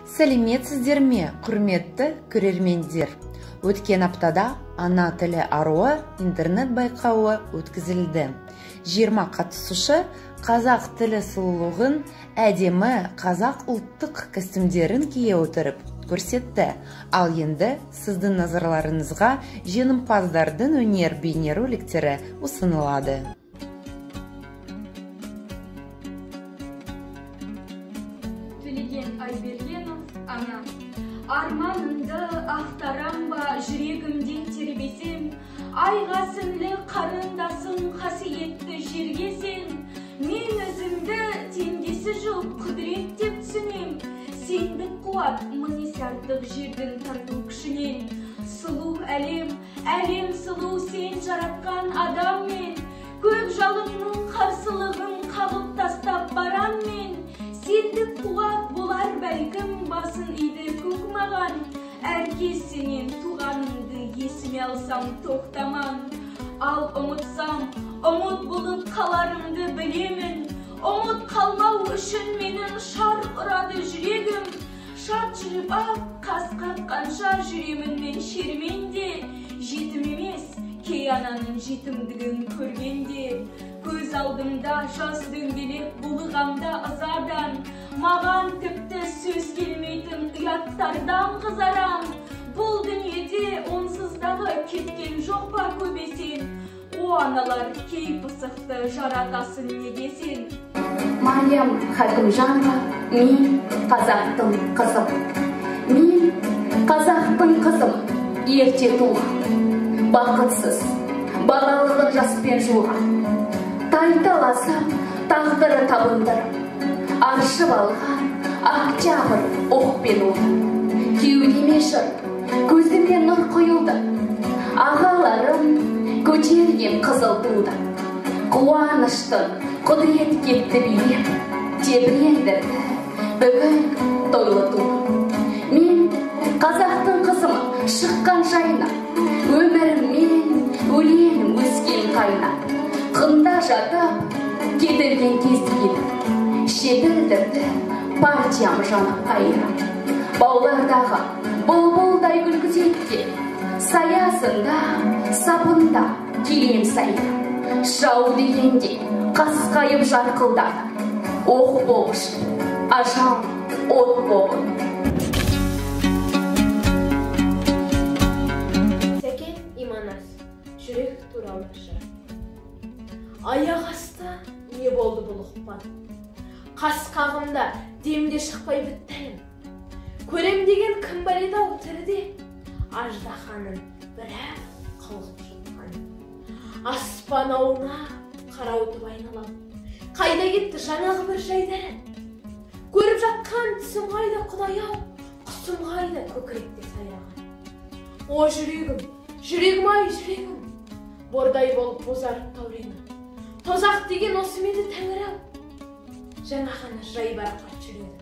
Сәлеметсіздер ме, құрметті көрермендер? Өткен аптада ана тілі аруы интернет байқауы өткізілді. 20 қатысушы қазақ тілі сұлулығын әдемі қазақ ұлттық костюмдерін кие отырып көрсетті. Ал енді сіздің назарларыңызға жеңімпаздардың өнер бейнероликтері ұсынылады. Айбергенов, ана. Арманымды ақтарам ба жүрегімде тербесем, айға сіңлі қарындасың қасиетті жерге сен. Мен өзімді теңдесі жоқ құдірет деп түсінем. Сендік қуат мың есе артық жердің тарту күшінен. Сұлу әлем, әлем сұлу сен жаратқан адам мен. Көп жалынның қарсылығын қағып тастап барам мен. Сендік қуат болар бәлкім басын иді көк маған. Әркез сенен туғанымды есіме алсам тоқтаман. Ал ұмытсам, ұмыт болып қаларымды білемін. Ұмыт қалмау үшін менің шар ұрады жүрегім. Шат жүріп ақ, қас қаққанша жүремін мен шерменде. Жетім емес, кей ананың жетімдігін көргенде. Көз алдымда жас дөңгелек булығамда ызадан. Маған тіпті сөз келмейтін ұяттардан қызарам. Бұл дүниеде онсыздағы кеткен жоқ па көбесен. О аналар кей пысықты жаратасын неге сен. Мариям Хакімжанова, мен қазақтың қызым. Мен қазақтың қызым, ерте туған, бақытсыз, балалығын жаспен жуған. Тайталасам тағдыры табындырып, аршып алған октябрь оқпен оғын. Кеудеме жыр, көзіме нұр құйылды, ағаларым көтерген қызыл туды. Қуаныштың құдірет кетті билеп, тебірендірді бүгін тойлы туы. Мен қазақтың қызымын шыққан жайына, өміріммен өлең өскен қайна. Қында жатып, кетірген кезді еді, шетілдірді партиям жаны қайра. Баулардағы бұлбұлдай күлгізетке, саясында, сапында келем сайра. Жау дегенде қасқайып жарқылдады, оқ болғыш, ажал от болғын. Сәкен Иманас, жүрек туралы жыр. Аяқ асты не болды бұл ұқпан? Қас қағымда демде шықпай біттәлім. Көрем деген кім бар еді ау тіріде? Аждаханың бірақ қылғып жұтқан. Аспан ауына қарауытып айналам. Қайда кетті жаңағы бір жайдары? Көріп жатқан түсім қайда құдай-ау, құсым қайда көкіректе сайраған. О жүрегім, жүрегім ай жүрегім, бордай болып бозарып таурені. Тозақ деген осы меді тәңір-ау. Жаңа ғана жайбарақат жүрегім.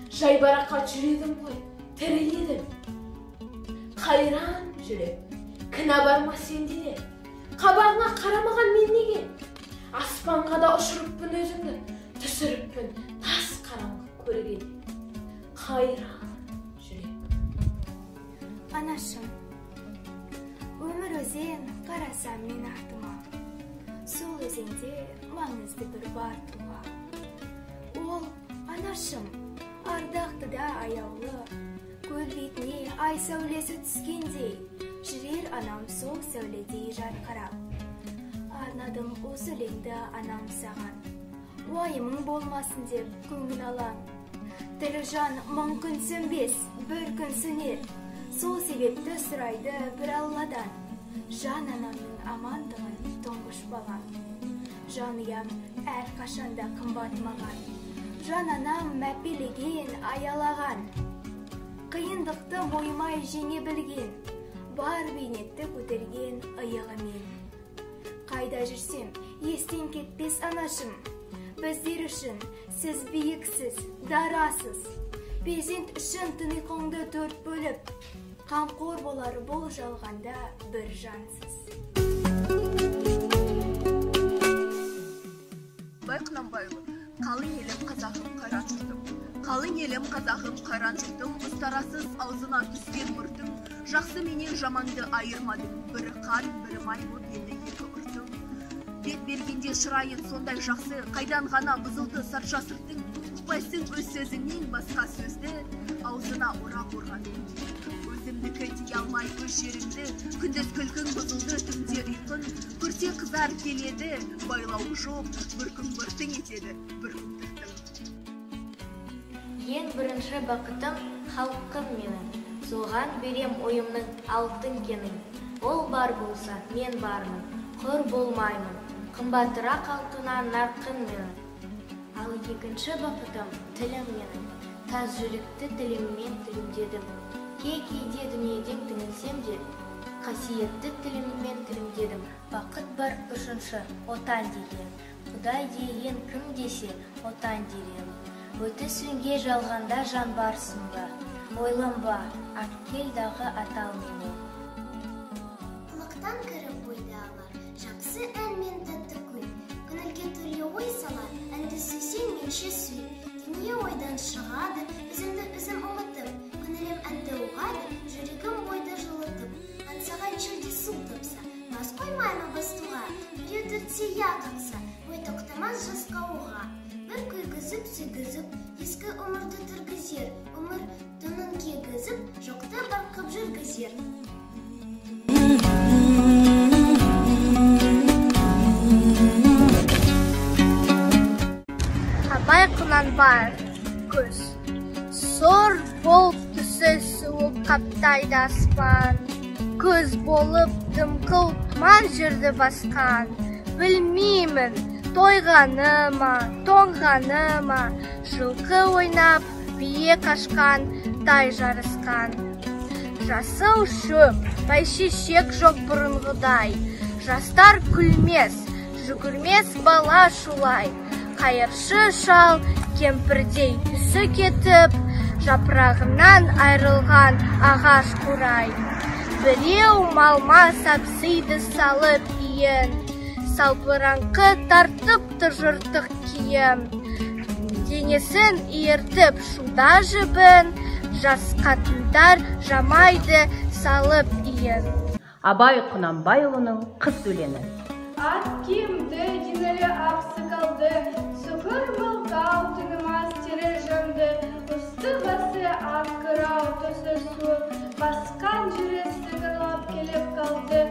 Жайбарақат жүрегім ғой, тірі едім. Қайран жүрек, кінә бар ма сенде де? Қабағыңа қарамаған мен неге? Аспанға да ұшырыппын өзімді, түсіріппін тас қараңғы көргенде. Қайран жүрек. Анашым, өмір өзен қарасам мен артыма. Сол өзенде маңызды бір бар туға. Ол анашым, ардақты да аяулы, көл бетіне ай сәулесі түскендей, жүрер анам сол сәуледей жарқырап. Арнадым осы өлеңді анам саған, уайымың болмасын деп көңіл алам. Тірі жан мың күн сөнбес, бір күн сөнер, сол себепті сұрайды бір Алладан. Жан анамның амандығын тұңғыш балам. Жанұям әр қашанда қымбат маған. Жан анам мәпелеген, аялаған. Қиындықты мойымай жеңе білген, бар бейнетті көтерген иығымен. Қайда жүрсем, естен кетпес анашым. Біздер үшін сіз биіксіз, дарасыз. Перзент үшін түн ұйқыңды төрт бөліп, қамқор болар бұл жалғанда бір жансыз. Құнанбайұлы, қалың елім қазағым қайрат жұртым. Қалың Қалың елім қазағым қайран жұртым, ұстарасыз аузына түскен мұртым, жақсы менен жаманды айырмадым, бірі қан, бірі май боп енді екі ұртым. Бет бергенде шырайын сондай жақсы, қайдан ғана бұзылды сарша сыртың, ұқпайсың өз сөзіңнен басқа сөзді, аузына орақ орғаның. Өзімдікі дей алмай көз жеріңді, күндіз күлкің бұзылды түнде ұйқын, көрсе қызар келеді, байлауы жоқ, бір күн бұртың етеді, бір күн тыртың. Ең бірінші бақытым халқым менің, соған берем ойымның алтын кенін. Ол бар болса, мен бармын, құр болмаймын, қымбатырақ алтыннан нарқын менің. Ал екінші бақытым тілім менің, таз жүректі тіліммен тілімдедім. Кейде дүниеден түңілсем де, қасиетті тіліммен тілімдедім. Бақыт бар үшінші отан деген, Құдай деген кім десе отан деген. Өті сөнге жалғанда жан барсың ба, ойланба, Ақкелдағы атал менен. Құлақтан кіріп бойды алар, жақсы ән мен тәтті күй. Күнілге төле ой салар, әнді сөйсен менше сүй. Дүние ойдан шығады, өзімді өзім ұмытып. Күнілім әнді оғады, жүрегім бойды жылытып. Аңсаған жерде су тапса, мас қоймаймы бастуға. Біреу дүртсе яқықса, ой тоқтамас жасқа оға. Бір көйгізіп, сөйгізіп, ескі өмірді түргізер. Өмір түнін кегізіп, жоқты бақып жүргізер. Абай Құнанбаев, көз. Сор болып түсі суып қаптайды аспан. Көз болып дымқыл тұман жерді басқан. Білмеймін, тойғаны ма, тоңғаны ма, жылқы ойнап, бие қашқан, тай жарысқан. Жасыл шөп, бәйшешек жоқ бұрынғыдай. Жастар күлмес, жүгірмес бала шулай. Қайыршы шал, кемпірдей түсі кетіп, жапырағынан айрылған ағаш қурай. Біреу малма сапсиды салып иін, салбыраңқы тартып жыртық киім. Денесін иіртіп шуда жібін, жас қатындар жамайды салып иін. Абай Құнанбайұлының қыз өлеңі. Ат киімді денелі ақсы қалды, сұқыр бұлғау түнімаз тере жөнді, үсті басы ақ қырау түсі су, басқан жүрі сығырлап келіп қалды.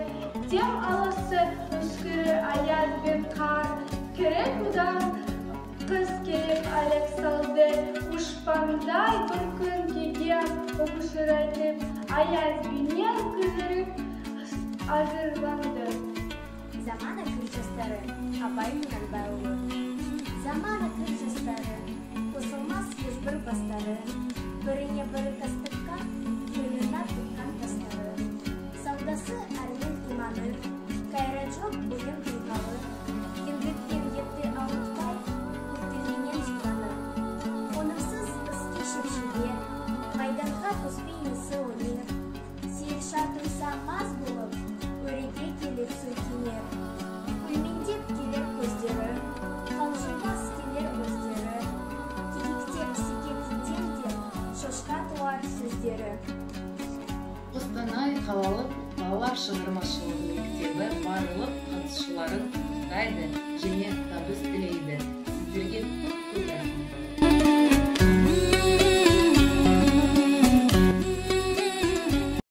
Дем алысы үскірі аяз бен қар, керек ұдан қыз келіп әлек салды. Ұшпандай бір күн кеген ұғышырайтып, аяз бенен күзіріп ажырланды. Замана кір жастары, Абай Құнанбайұлы. Замана кір жастары, қосылмас ешбір бастары. Біріне бірі тастыққа, көңіліне тұтқан тастары. Саудасы әрмен иманы, қайрат жоқ бұйым тұлғалы. Еңбектен епті ауытпай, көктілменен жиғаны. Онымсыз іске шепшіге, майданға түспеймісі өнер. Сейілша тұйса маз болып, өреге келіп сөйкенер. Күлмендеп келер көздері, қалжыңдас келер көздері. Кекектеп секектен де шошқа туар сөздері. Қостанай қалалық балалар шығармашылығы мектебі барлық қатысушыларын құттықтайды және табыс тілейді. Сіздерге